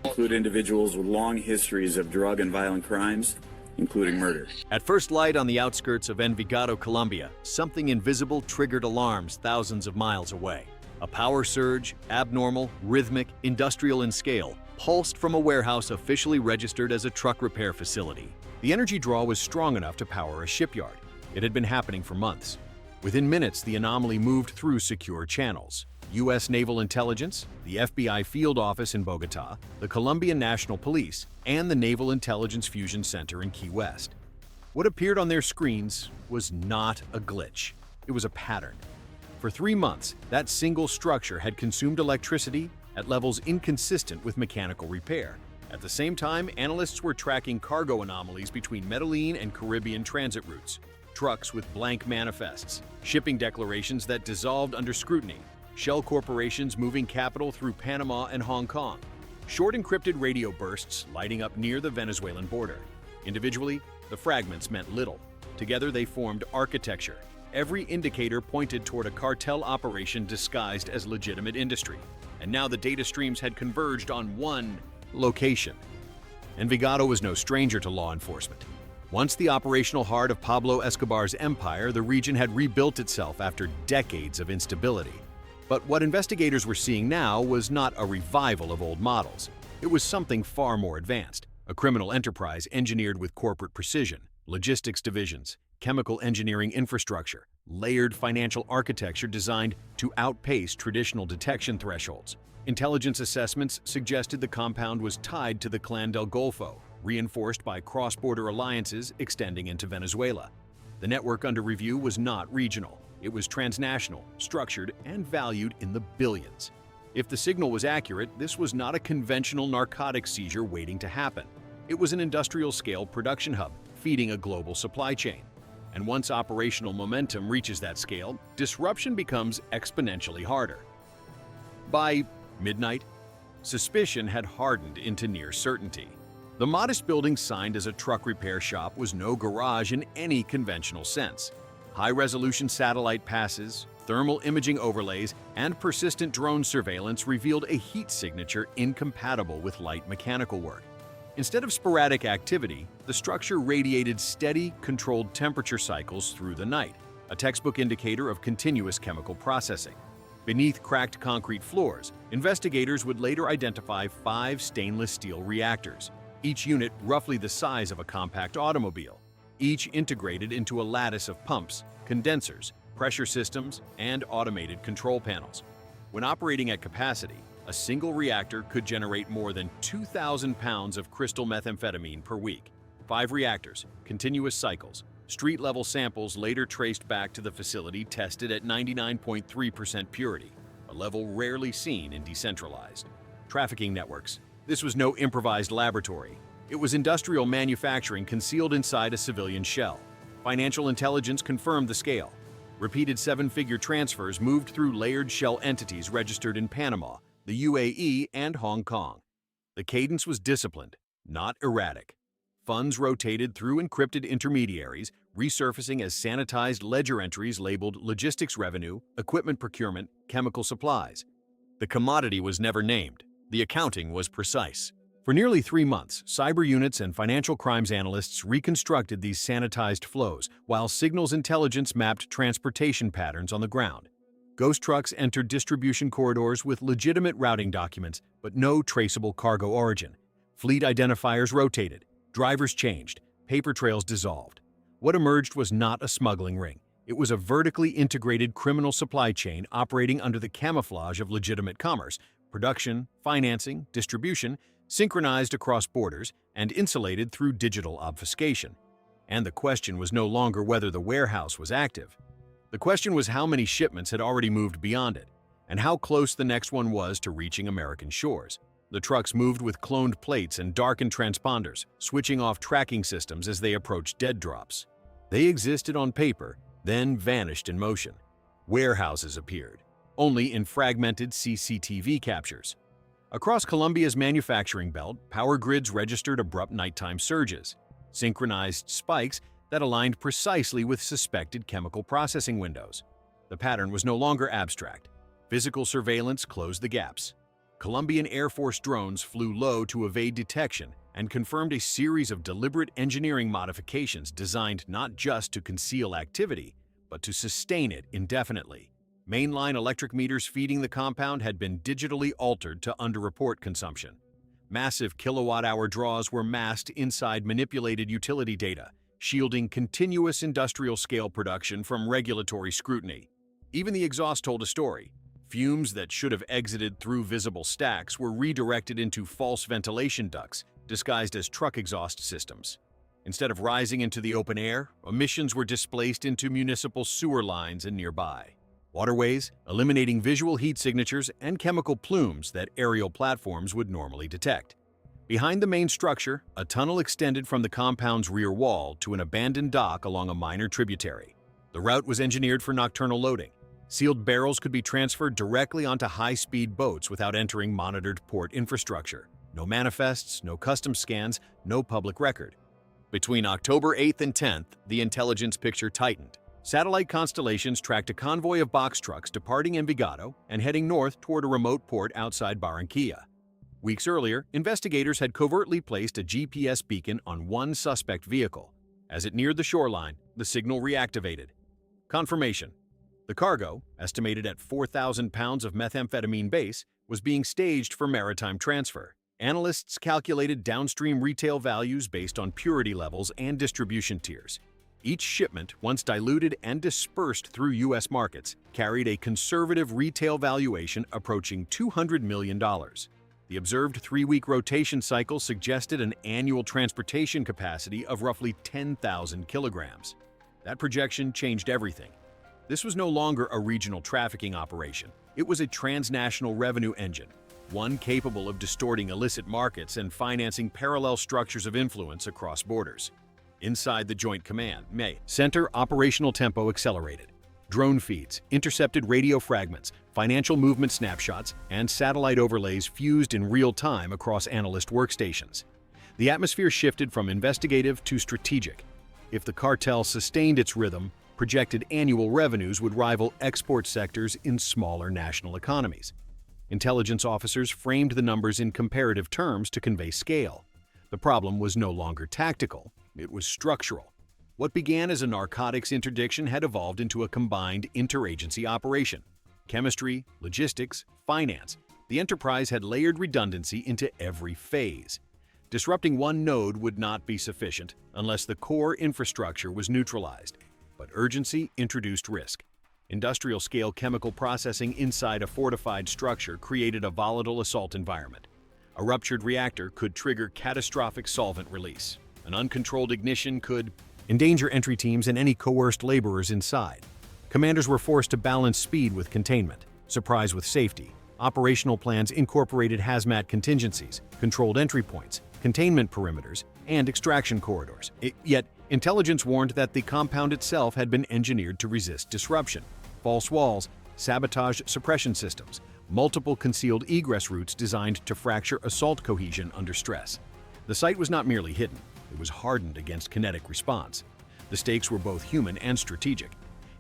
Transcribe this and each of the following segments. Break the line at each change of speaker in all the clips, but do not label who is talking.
Include individuals with long histories of drug and violent crimes, including murder.
At first light on the outskirts of Envigado, Colombia, something invisible triggered alarms thousands of miles away. A power surge, abnormal, rhythmic, industrial in scale, pulsed from a warehouse officially registered as a truck repair facility. The energy draw was strong enough to power a shipyard. It had been happening for months. Within minutes, the anomaly moved through secure channels. U.S. Naval Intelligence, the FBI field office in Bogotá, the Colombian National Police, and the Naval Intelligence Fusion Center in Key West. What appeared on their screens was not a glitch. It was a pattern. For 3 months, that single structure had consumed electricity at levels inconsistent with mechanical repair. At the same time, analysts were tracking cargo anomalies between Medellin and Caribbean transit routes, trucks with blank manifests, shipping declarations that dissolved under scrutiny, shell corporations moving capital through Panama and Hong Kong, short encrypted radio bursts lighting up near the Venezuelan border. Individually, the fragments meant little. Together, they formed architecture. Every indicator pointed toward a cartel operation disguised as legitimate industry. And now the data streams had converged on one location. Envigado was no stranger to law enforcement. Once the operational heart of Pablo Escobar's empire, the region had rebuilt itself after decades of instability. But what investigators were seeing now was not a revival of old models. It was something far more advanced, a criminal enterprise engineered with corporate precision, logistics divisions, chemical engineering infrastructure, layered financial architecture designed to outpace traditional detection thresholds. Intelligence assessments suggested the compound was tied to the Clan del Golfo, reinforced by cross-border alliances extending into Venezuela. The network under review was not regional. It was transnational, structured, and valued in the billions. If the signal was accurate, this was not a conventional narcotics seizure waiting to happen. It was an industrial-scale production hub, feeding a global supply chain. And once operational momentum reaches that scale, disruption becomes exponentially harder. By midnight, suspicion had hardened into near certainty. The modest building signed as a truck repair shop was no garage in any conventional sense. High-resolution satellite passes, thermal imaging overlays, and persistent drone surveillance revealed a heat signature incompatible with light mechanical work. Instead of sporadic activity, the structure radiated steady, controlled temperature cycles through the night, a textbook indicator of continuous chemical processing. Beneath cracked concrete floors, investigators would later identify 5 stainless steel reactors, each unit roughly the size of a compact automobile, each integrated into a lattice of pumps, condensers, pressure systems, and automated control panels. When operating at capacity, a single reactor could generate more than 2,000 pounds of crystal methamphetamine per week. 5 reactors, continuous cycles, street-level samples later traced back to the facility tested at 99.3% purity, a level rarely seen in decentralized trafficking networks. This was no improvised laboratory. It was industrial manufacturing concealed inside a civilian shell. Financial intelligence confirmed the scale. Repeated 7-figure transfers moved through layered shell entities registered in Panama, the UAE, and Hong Kong. The cadence was disciplined, not erratic. Funds rotated through encrypted intermediaries, resurfacing as sanitized ledger entries labeled logistics revenue, equipment procurement, chemical supplies. The commodity was never named. The accounting was precise. For nearly 3 months, cyber units and financial crimes analysts reconstructed these sanitized flows, while signals intelligence mapped transportation patterns on the ground. Ghost trucks entered distribution corridors with legitimate routing documents, but no traceable cargo origin. Fleet identifiers rotated, drivers changed, paper trails dissolved. What emerged was not a smuggling ring. It was a vertically integrated criminal supply chain operating under the camouflage of legitimate commerce, production, financing, distribution, synchronized across borders, and insulated through digital obfuscation. And the question was no longer whether the warehouse was active. The question was how many shipments had already moved beyond it, and how close the next one was to reaching American shores. The trucks moved with cloned plates and darkened transponders, switching off tracking systems as they approached dead drops. They existed on paper, then vanished in motion. Warehouses appeared, only in fragmented CCTV captures. Across Colombia's manufacturing belt, power grids registered abrupt nighttime surges, synchronized spikes that aligned precisely with suspected chemical processing windows. The pattern was no longer abstract. Physical surveillance closed the gaps. Colombian Air Force drones flew low to evade detection and confirmed a series of deliberate engineering modifications designed not just to conceal activity, but to sustain it indefinitely. Mainline electric meters feeding the compound had been digitally altered to underreport consumption. Massive kilowatt-hour draws were masked inside manipulated utility data, shielding continuous industrial-scale production from regulatory scrutiny. Even the exhaust told a story. Fumes that should have exited through visible stacks were redirected into false ventilation ducts, disguised as truck exhaust systems. Instead of rising into the open air, emissions were displaced into municipal sewer lines and nearby waterways, eliminating visual heat signatures and chemical plumes that aerial platforms would normally detect. Behind the main structure, a tunnel extended from the compound's rear wall to an abandoned dock along a minor tributary. The route was engineered for nocturnal loading. Sealed barrels could be transferred directly onto high-speed boats without entering monitored port infrastructure. No manifests, no customs scans, no public record. Between October 8th and 10th, the intelligence picture tightened. Satellite constellations tracked a convoy of box trucks departing Envigado and heading north toward a remote port outside Barranquilla. Weeks earlier, investigators had covertly placed a GPS beacon on one suspect vehicle. As it neared the shoreline, the signal reactivated. Confirmation. The cargo, estimated at 4,000 pounds of methamphetamine base, was being staged for maritime transfer. Analysts calculated downstream retail values based on purity levels and distribution tiers. Each shipment, once diluted and dispersed through U.S. markets, carried a conservative retail valuation approaching $200 million. The observed 3-week rotation cycle suggested an annual transportation capacity of roughly 10,000 kilograms. That projection changed everything. This was no longer a regional trafficking operation. It was a transnational revenue engine, one capable of distorting illicit markets and financing parallel structures of influence across borders. Inside the Joint Command Center, operational tempo accelerated. Drone feeds, intercepted radio fragments, financial movement snapshots, and satellite overlays fused in real time across analyst workstations. The atmosphere shifted from investigative to strategic. If the cartel sustained its rhythm, projected annual revenues would rival export sectors in smaller national economies. Intelligence officers framed the numbers in comparative terms to convey scale. The problem was no longer tactical. It was structural. What began as a narcotics interdiction had evolved into a combined interagency operation. Chemistry, logistics, finance. The enterprise had layered redundancy into every phase. Disrupting one node would not be sufficient unless the core infrastructure was neutralized. But urgency introduced risk. Industrial-scale chemical processing inside a fortified structure created a volatile assault environment. A ruptured reactor could trigger catastrophic solvent release. An uncontrolled ignition could endanger entry teams and any coerced laborers inside. Commanders were forced to balance speed with containment, surprise with safety. Operational plans incorporated hazmat contingencies, controlled entry points, containment perimeters, and extraction corridors. Yet, intelligence warned that the compound itself had been engineered to resist disruption. False walls, sabotage suppression systems, multiple concealed egress routes designed to fracture assault cohesion under stress. The site was not merely hidden. It was hardened against kinetic response. The stakes were both human and strategic.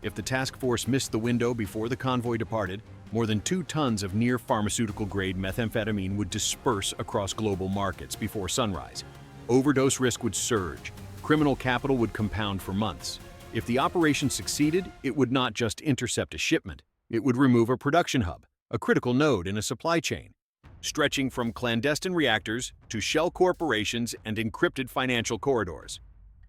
If the task force missed the window before the convoy departed, more than 2 tons of near-pharmaceutical-grade methamphetamine would disperse across global markets before sunrise. Overdose risk would surge. Criminal capital would compound for months. If the operation succeeded, it would not just intercept a shipment. It would remove a production hub, a critical node in a supply chain, stretching from clandestine reactors to shell corporations and encrypted financial corridors.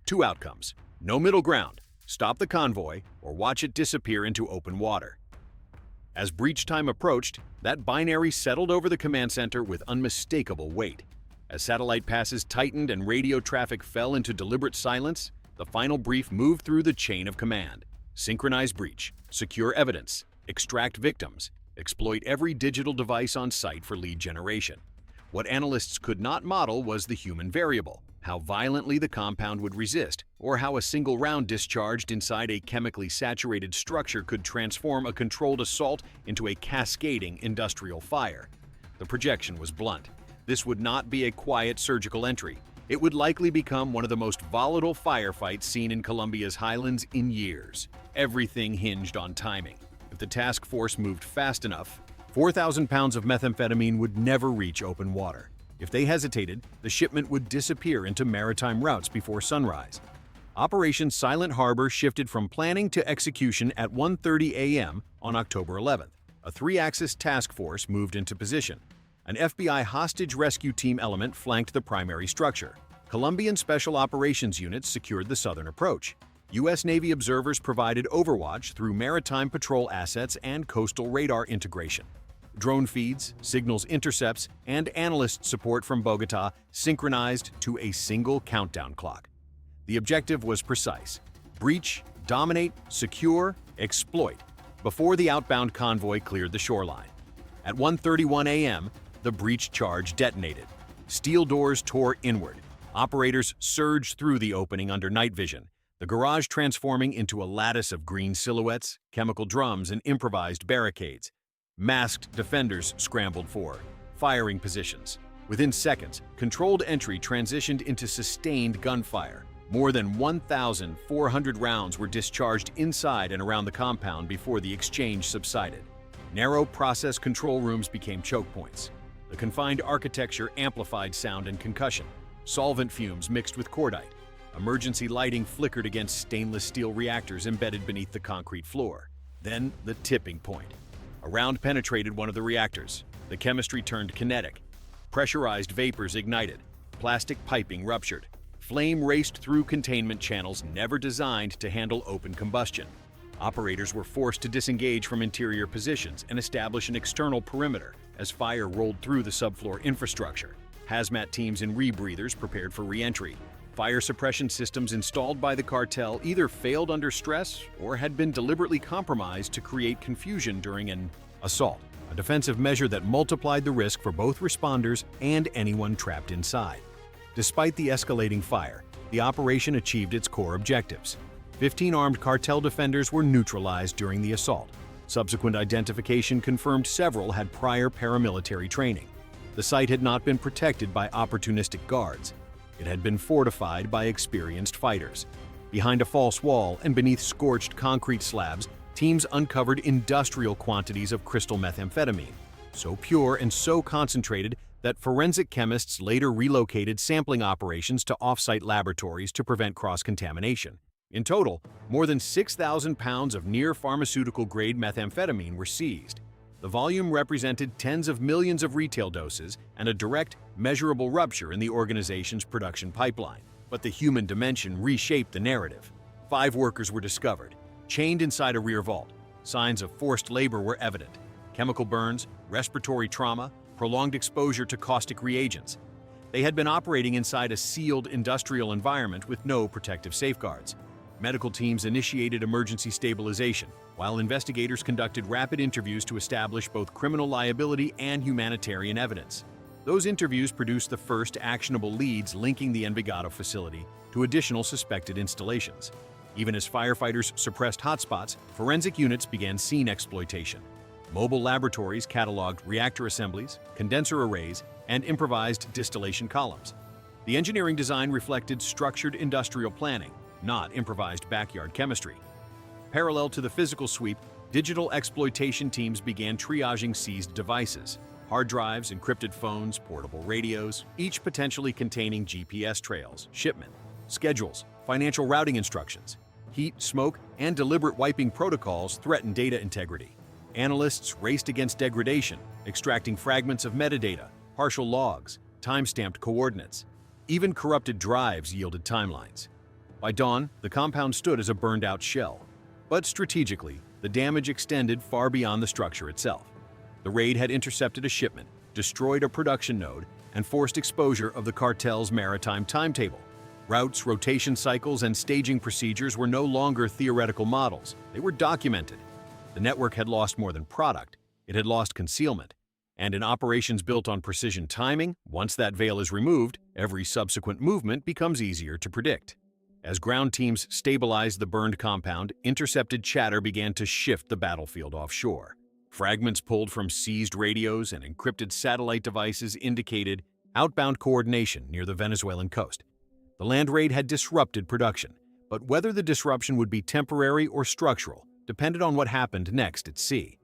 2 outcomes. No middle ground. Stop the convoy or watch it disappear into open water. As breach time approached, that binary settled over the command center with unmistakable weight. As satellite passes tightened and radio traffic fell into deliberate silence, the final brief moved through the chain of command. Synchronize breach, secure evidence, extract victims, exploit every digital device on site for lead generation. What analysts could not model was the human variable, how violently the compound would resist, or how a single round discharged inside a chemically saturated structure could transform a controlled assault into a cascading industrial fire. The projection was blunt. This would not be a quiet surgical entry. It would likely become one of the most volatile firefights seen in Colombia's highlands in years. Everything hinged on timing. If the task force moved fast enough, 4,000 pounds of methamphetamine would never reach open water. If they hesitated, the shipment would disappear into maritime routes before sunrise. Operation Silent Harbor shifted from planning to execution at 1:30 a.m. on October 11th. A three-axis task force moved into position. An FBI hostage rescue team element flanked the primary structure. Colombian Special Operations units secured the southern approach. U.S. Navy observers provided overwatch through maritime patrol assets and coastal radar integration. Drone feeds, signals intercepts, and analyst support from Bogotá synchronized to a single countdown clock. The objective was precise: breach, dominate, secure, exploit, before the outbound convoy cleared the shoreline. At 1:31 a.m., the breach charge detonated. Steel doors tore inward. Operators surged through the opening under night vision, the garage transforming into a lattice of green silhouettes, chemical drums, and improvised barricades. Masked defenders scrambled for firing positions. Within seconds, controlled entry transitioned into sustained gunfire. More than 1,400 rounds were discharged inside and around the compound before the exchange subsided. Narrow process control rooms became choke points. The confined architecture amplified sound and concussion. Solvent fumes mixed with cordite. Emergency lighting flickered against stainless steel reactors embedded beneath the concrete floor. Then, the tipping point. A round penetrated one of the reactors. The chemistry turned kinetic. Pressurized vapors ignited. Plastic piping ruptured. Flame raced through containment channels never designed to handle open combustion. Operators were forced to disengage from interior positions and establish an external perimeter as fire rolled through the subfloor infrastructure. Hazmat teams and rebreathers prepared for re-entry. Fire suppression systems installed by the cartel either failed under stress or had been deliberately compromised to create confusion during an assault, a defensive measure that multiplied the risk for both responders and anyone trapped inside. Despite the escalating fire, the operation achieved its core objectives. 15 armed cartel defenders were neutralized during the assault. Subsequent identification confirmed several had prior paramilitary training. The site had not been protected by opportunistic guards. It had been fortified by experienced fighters. Behind a false wall and beneath scorched concrete slabs, teams uncovered industrial quantities of crystal methamphetamine, so pure and so concentrated that forensic chemists later relocated sampling operations to off-site laboratories to prevent cross-contamination. In total, more than 6,000 pounds of near-pharmaceutical-grade methamphetamine were seized. The volume represented tens of millions of retail doses and a direct, measurable rupture in the organization's production pipeline. But the human dimension reshaped the narrative. 5 workers were discovered, chained inside a rear vault. Signs of forced labor were evident. Chemical burns, respiratory trauma, prolonged exposure to caustic reagents. They had been operating inside a sealed industrial environment with no protective safeguards. Medical teams initiated emergency stabilization, while investigators conducted rapid interviews to establish both criminal liability and humanitarian evidence. Those interviews produced the first actionable leads linking the Envigado facility to additional suspected installations. Even as firefighters suppressed hotspots, forensic units began scene exploitation. Mobile laboratories cataloged reactor assemblies, condenser arrays, and improvised distillation columns. The engineering design reflected structured industrial planning, not improvised backyard chemistry. Parallel to the physical sweep, digital exploitation teams began triaging seized devices: hard drives, encrypted phones, portable radios, each potentially containing GPS trails, shipment, schedules, financial routing instructions. Heat, smoke, and deliberate wiping protocols threatened data integrity. Analysts raced against degradation, extracting fragments of metadata, partial logs, time-stamped coordinates. Even corrupted drives yielded timelines. By dawn, the compound stood as a burned-out shell. But strategically, the damage extended far beyond the structure itself. The raid had intercepted a shipment, destroyed a production node, and forced exposure of the cartel's maritime timetable. Routes, rotation cycles, and staging procedures were no longer theoretical models. They were documented. The network had lost more than product. It had lost concealment. And in operations built on precision timing, once that veil is removed, every subsequent movement becomes easier to predict. As ground teams stabilized the burned compound, intercepted chatter began to shift the battlefield offshore. Fragments pulled from seized radios and encrypted satellite devices indicated outbound coordination near the Venezuelan coast. The land raid had disrupted production, but whether the disruption would be temporary or structural depended on what happened next at sea.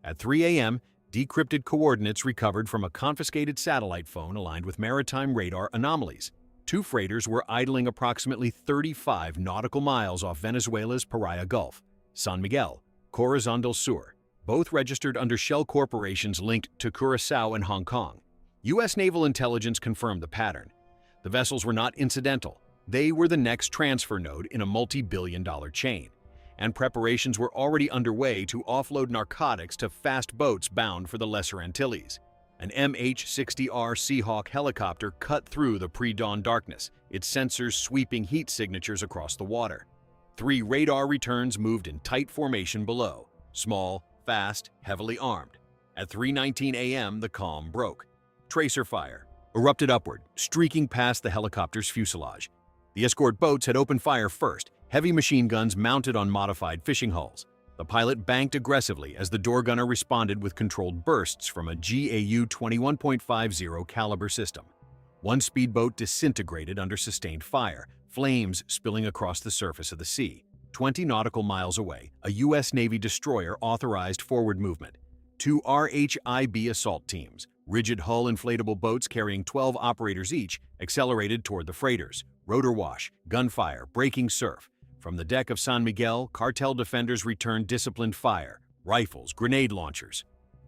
At 3 a.m., decrypted coordinates recovered from a confiscated satellite phone aligned with maritime radar anomalies. Two freighters were idling approximately 35 nautical miles off Venezuela's Paria Gulf, San Miguel, Corazon del Sur, both registered under shell corporations linked to Curaçao and Hong Kong. U.S. naval intelligence confirmed the pattern. The vessels were not incidental. They were the next transfer node in a multi-billion-dollar chain, and preparations were already underway to offload narcotics to fast boats bound for the Lesser Antilles. An MH-60R Seahawk helicopter cut through the pre-dawn darkness, its sensors sweeping heat signatures across the water. 3 radar returns moved in tight formation below, small, fast, heavily armed. At 3:19 a.m., the calm broke. Tracer fire erupted upward, streaking past the helicopter's fuselage. The escort boats had opened fire first, heavy machine guns mounted on modified fishing hulls. The pilot banked aggressively as the door gunner responded with controlled bursts from a GAU 21.50 caliber system. One speedboat disintegrated under sustained fire, flames spilling across the surface of the sea. 20 nautical miles away, a U.S. Navy destroyer authorized forward movement. 2 RHIB assault teams, rigid hull inflatable boats carrying 12 operators each, accelerated toward the freighters. Rotor wash, gunfire, breaking surf. From the deck of San Miguel, cartel defenders returned disciplined fire, rifles, grenade launchers.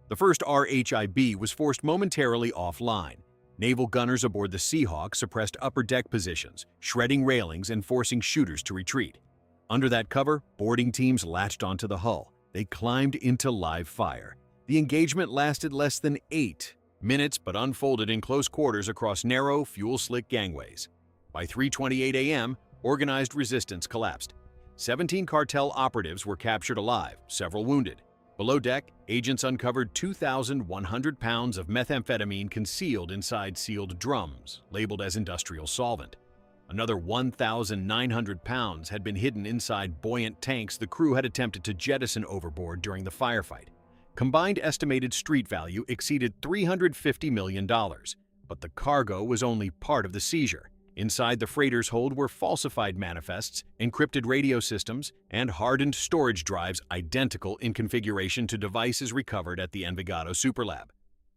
The first RHIB was forced momentarily offline. Naval gunners aboard the Seahawk suppressed upper deck positions, shredding railings and forcing shooters to retreat. Under that cover, boarding teams latched onto the hull. They climbed into live fire. The engagement lasted less than 8 minutes but unfolded in close quarters across narrow, fuel-slick gangways. By 3:28 a.m., organized resistance collapsed. 17 cartel operatives were captured alive, several wounded. Below deck, agents uncovered 2,100 pounds of methamphetamine concealed inside sealed drums, labeled as industrial solvent. Another 1,900 pounds had been hidden inside buoyant tanks the crew had attempted to jettison overboard during the firefight. Combined estimated street value exceeded $350 million, but the cargo was only part of the seizure. Inside the freighter's hold were falsified manifests, encrypted radio systems, and hardened storage drives identical in configuration to devices recovered at the Envigado Superlab.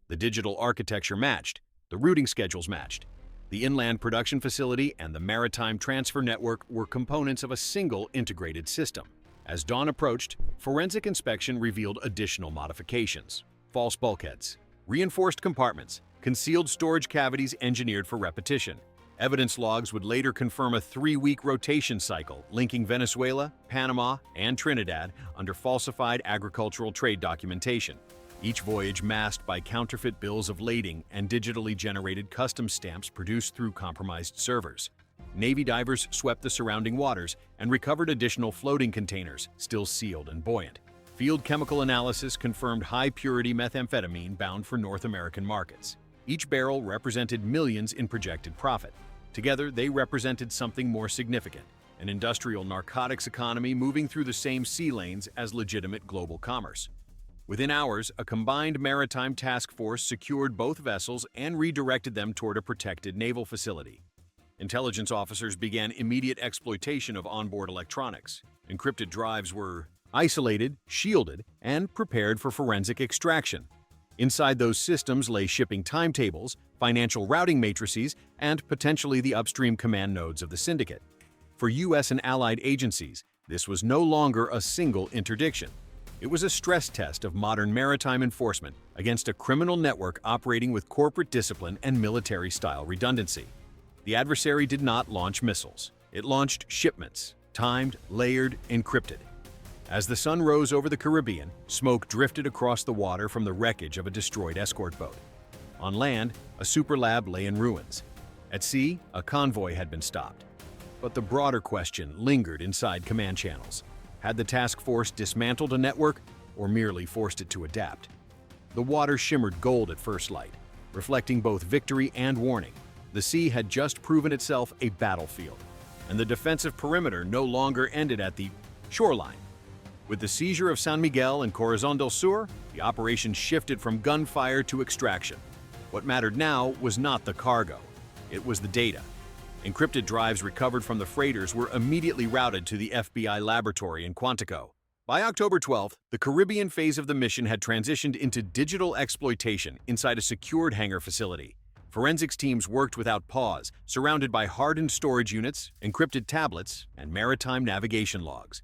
The digital architecture matched, the routing schedules matched. The inland production facility and the maritime transfer network were components of a single integrated system. As dawn approached, forensic inspection revealed additional modifications: false bulkheads, reinforced compartments, concealed storage cavities engineered for repetition. Evidence logs would later confirm a 3-week rotation cycle linking Venezuela, Panama, and Trinidad under falsified agricultural trade documentation. Each voyage masked by counterfeit bills of lading and digitally generated customs stamps produced through compromised servers. Navy divers swept the surrounding waters and recovered additional floating containers, still sealed and buoyant. Field chemical analysis confirmed high-purity methamphetamine bound for North American markets. Each barrel represented millions in projected profit. Together, they represented something more significant: an industrial narcotics economy moving through the same sea lanes as legitimate global commerce. Within hours, a combined maritime task force secured both vessels and redirected them toward a protected naval facility. Intelligence officers began immediate exploitation of onboard electronics. Encrypted drives were isolated, shielded, and prepared for forensic extraction. Inside those systems lay shipping timetables, financial routing matrices, and potentially the upstream command nodes of the syndicate. For U.S. and allied agencies, this was no longer a single interdiction. It was a stress test of modern maritime enforcement against a criminal network operating with corporate discipline and military-style redundancy. The adversary did not launch missiles. It launched shipments, timed, layered, encrypted. As the sun rose over the Caribbean, smoke drifted across the water from the wreckage of a destroyed escort boat. On land, a superlab lay in ruins. At sea, a convoy had been stopped. But the broader question lingered inside command channels. Had the task force dismantled a network or merely forced it to adapt? The water shimmered gold at first light, reflecting both victory and warning. The sea had just proven itself a battlefield, and the defensive perimeter no longer ended at the shoreline. With the seizure of San Miguel and Corazon del Sur, the operation shifted from gunfire to extraction. What mattered now was not the cargo, it was the data. Encrypted drives recovered from the freighters were immediately routed to the FBI laboratory in Quantico. By October 12th, the Caribbean phase of the mission had transitioned into digital exploitation inside a secured hangar facility. Forensics teams worked without pause, surrounded by hardened storage units, encrypted tablets, and maritime navigation logs.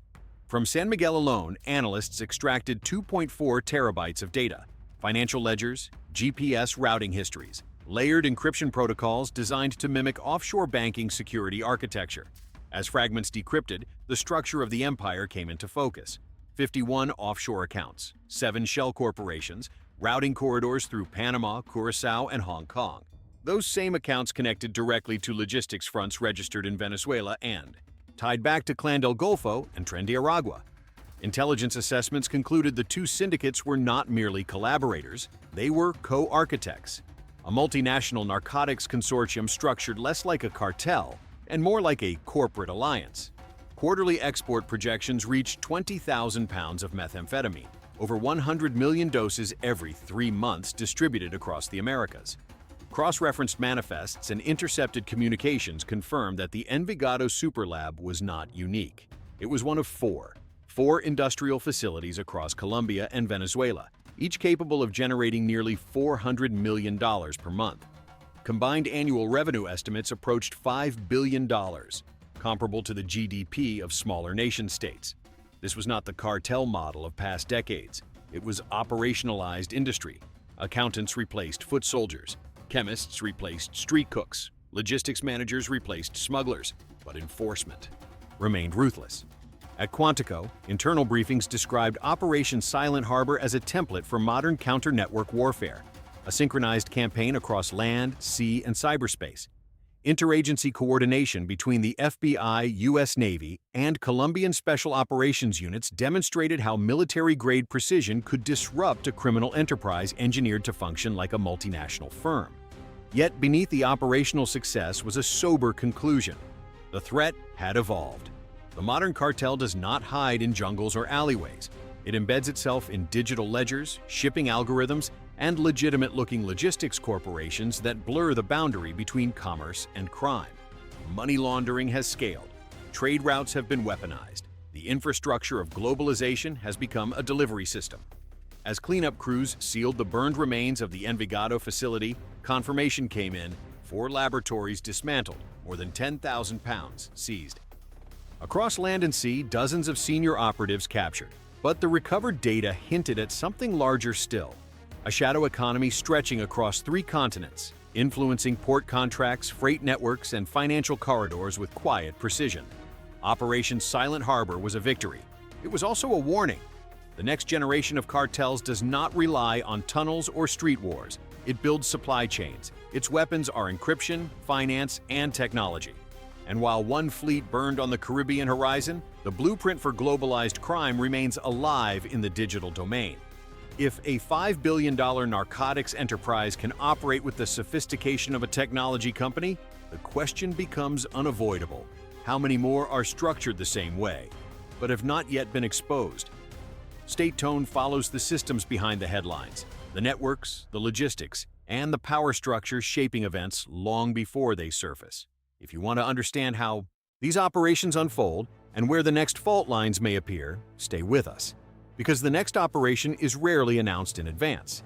From San Miguel alone, analysts extracted 2.4 terabytes of data, financial ledgers, GPS routing histories, layered encryption protocols designed to mimic offshore banking security architecture. As fragments decrypted, the structure of the empire came into focus. 51 offshore accounts, 7 shell corporations, routing corridors through Panama, Curaçao, and Hong Kong. Those same accounts connected directly to logistics fronts registered in Venezuela and tied back to Clan del Golfo and Tren de Aragua. Intelligence assessments concluded the two syndicates were not merely collaborators, they were co-architects. A multinational narcotics consortium structured less like a cartel and more like a corporate alliance. Quarterly export projections reached 20,000 pounds of methamphetamine, over 100 million doses every 3 months distributed across the Americas. Cross-referenced manifests and intercepted communications confirmed that the Envigado Superlab was not unique. It was one of four industrial facilities across Colombia and Venezuela, each capable of generating nearly $400 million per month. Combined annual revenue estimates approached $5 billion, comparable to the GDP of smaller nation-states. This was not the cartel model of past decades. It was operationalized industry. Accountants replaced foot soldiers. Chemists replaced street cooks. Logistics managers replaced smugglers. But enforcement remained ruthless. At Quantico, internal briefings described Operation Silent Harbor as a template for modern counter-network warfare, a synchronized campaign across land, sea, and cyberspace. Interagency coordination between the FBI, U.S. Navy, and Colombian Special Operations units demonstrated how military-grade precision could disrupt a criminal enterprise engineered to function like a multinational firm. Yet beneath the operational success was a sober conclusion. The threat had evolved. The modern cartel does not hide in jungles or alleyways. It embeds itself in digital ledgers, shipping algorithms, and legitimate-looking logistics corporations that blur the boundary between commerce and crime. Money laundering has scaled. Trade routes have been weaponized. The infrastructure of globalization has become a delivery system. As cleanup crews sealed the burned remains of the Envigado facility, confirmation came in, 4 laboratories dismantled, more than 10,000 pounds seized. Across land and sea, dozens of senior operatives captured. But the recovered data hinted at something larger still. A shadow economy stretching across 3 continents, influencing port contracts, freight networks, and financial corridors with quiet precision. Operation Silent Harbor was a victory. It was also a warning. The next generation of cartels does not rely on tunnels or street wars. It builds supply chains. Its weapons are encryption, finance, and technology. And while one fleet burned on the Caribbean horizon, the blueprint for globalized crime remains alive in the digital domain. If a $5 billion narcotics enterprise can operate with the sophistication of a technology company, the question becomes unavoidable. How many more are structured the same way, but have not yet been exposed? State Tone follows the systems behind the headlines, the networks, the logistics, and the power structures shaping events long before they surface. If you want to understand how these operations unfold and where the next fault lines may appear, stay with us. Because the next operation is rarely announced in advance.